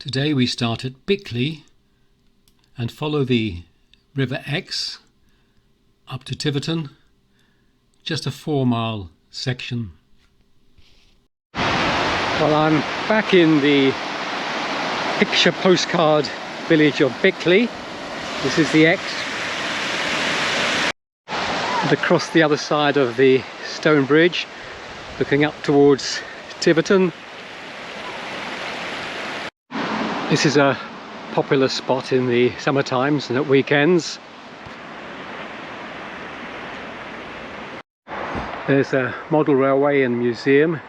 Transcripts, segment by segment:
Today we start at Bickleigh and follow the River Exe up to Tiverton, just a 4-mile section. Well, I'm back in the picture postcard village of Bickleigh. This is the Exe. And across the other side of the stone bridge, looking up towards Tiverton. This is a popular spot in the summer times and at weekends. There's a model railway and museum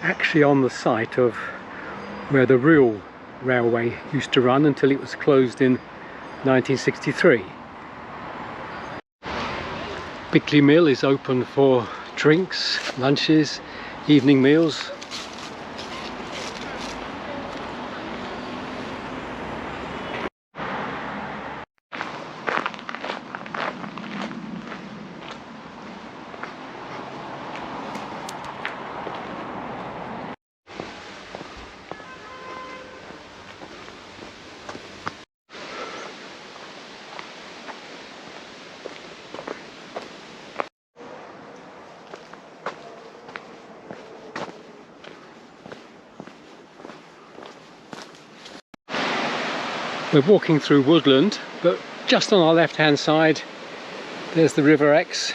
actually on the site of where the real railway used to run until it was closed in 1963. Bickleigh Mill is open for drinks, lunches, evening meals. We're walking through woodland, but just on our left hand side there's the River Exe.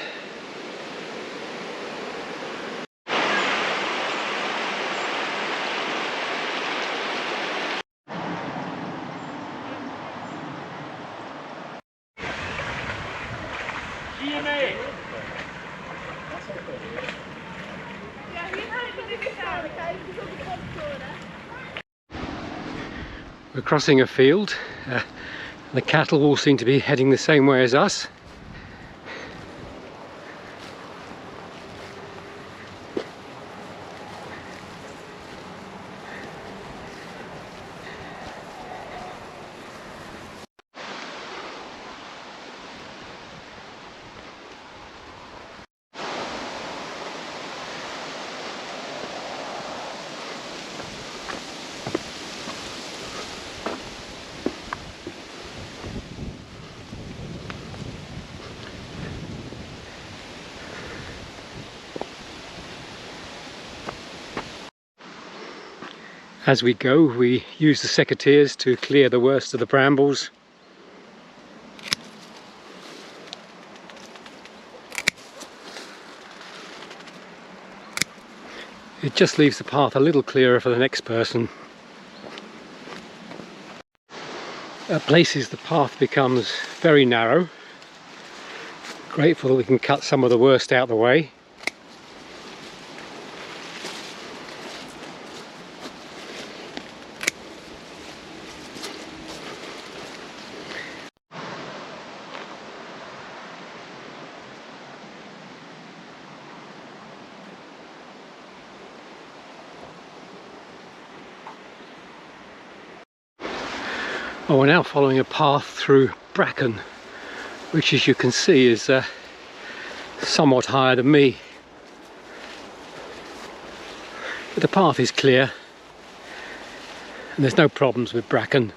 We're crossing a field. The cattle all seem to be heading the same way as us. As we go, we use the secateurs to clear the worst of the brambles. It just leaves the path a little clearer for the next person. At places the path becomes very narrow. Grateful that we can cut some of the worst out of the way. Oh, we're now following a path through bracken, which as you can see is somewhat higher than me. But the path is clear and there's no problems with bracken.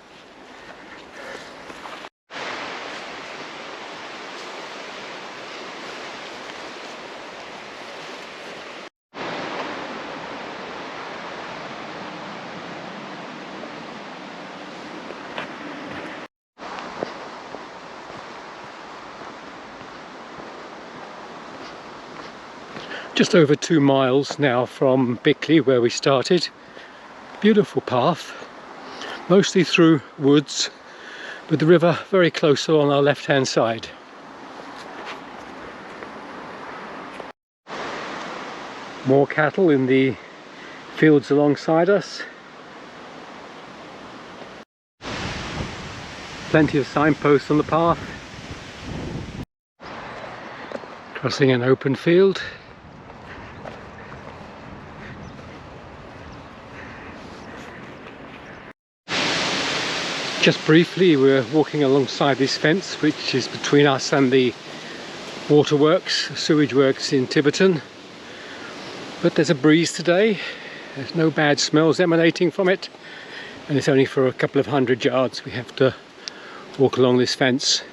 Just over 2 miles now from Bickleigh, where we started. Beautiful path, mostly through woods, with the river very close on our left hand side. More cattle in the fields alongside us. Plenty of signposts on the path. Crossing an open field. Just briefly, we're walking alongside this fence which is between us and the waterworks, sewage works in Tiverton. But there's a breeze today, there's no bad smells emanating from it, and it's only for a couple of 100 yards we have to walk along this fence.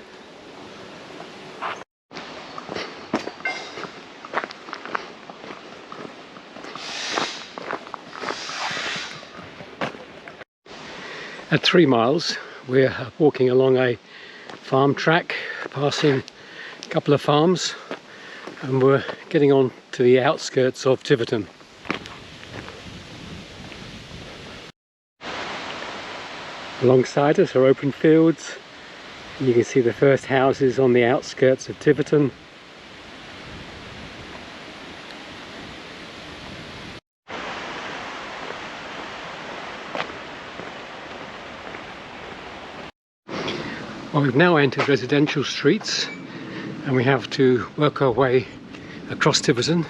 At 3 miles we're walking along a farm track, passing a couple of farms, and we're getting on to the outskirts of Tiverton. Alongside us are open fields, and you can see the first houses on the outskirts of Tiverton. Well, we've now entered residential streets, and we have to work our way across Tiverton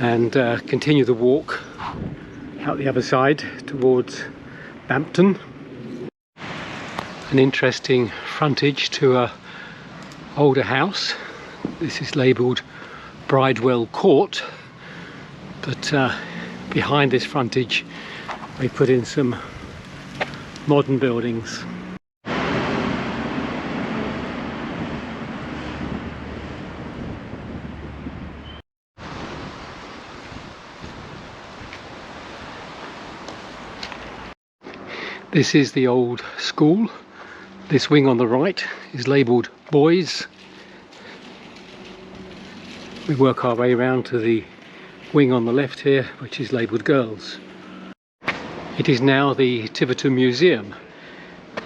and continue the walk out the other side towards Bampton. An interesting frontage to a older house. This is labelled Bridewell Court, but behind this frontage they put in some modern buildings. This is the old school. This wing on the right is labelled boys. We work our way around to the wing on the left here, which is labelled girls. It is now the Tibetan Museum.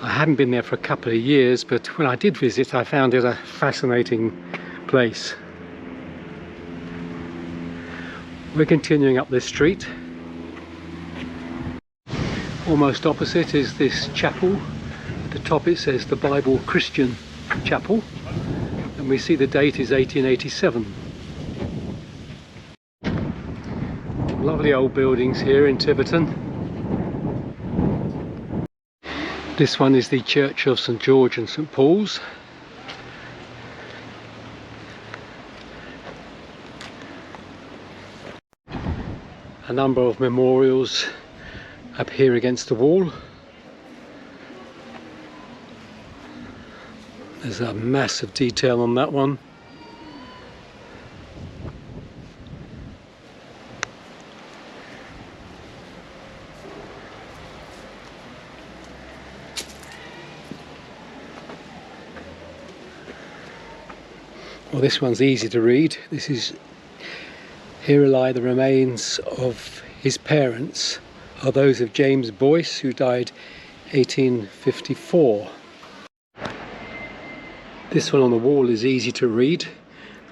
I hadn't been there for a couple of years, but when I did visit I found it a fascinating place. We're continuing up this street. Almost opposite is this chapel. At the top it says the Bible Christian Chapel, and we see the date is 1887. Lovely old buildings here in Tiverton. This one is the Church of St George and St Paul's. A number of memorials up here against the wall. There's a massive detail on that one. Well, this one's easy to read. This is, "Here lie the remains of his parents are those of James Boyce, who died 1854. This one on the wall is easy to read.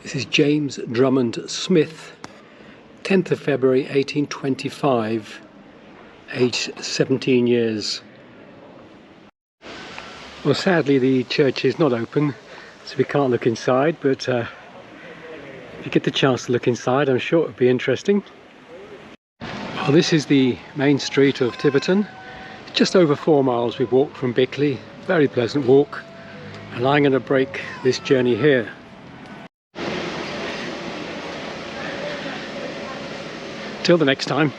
This is James Drummond Smith, 10th of February 1825, aged 17 years. Well, sadly the church is not open, so we can't look inside, but if you get the chance to look inside, I'm sure it would be interesting. Well, this is the main street of Tiverton. Just over 4 miles we've walked from Bickleigh. Very pleasant walk, and I'm going to break this journey here. Till the next time.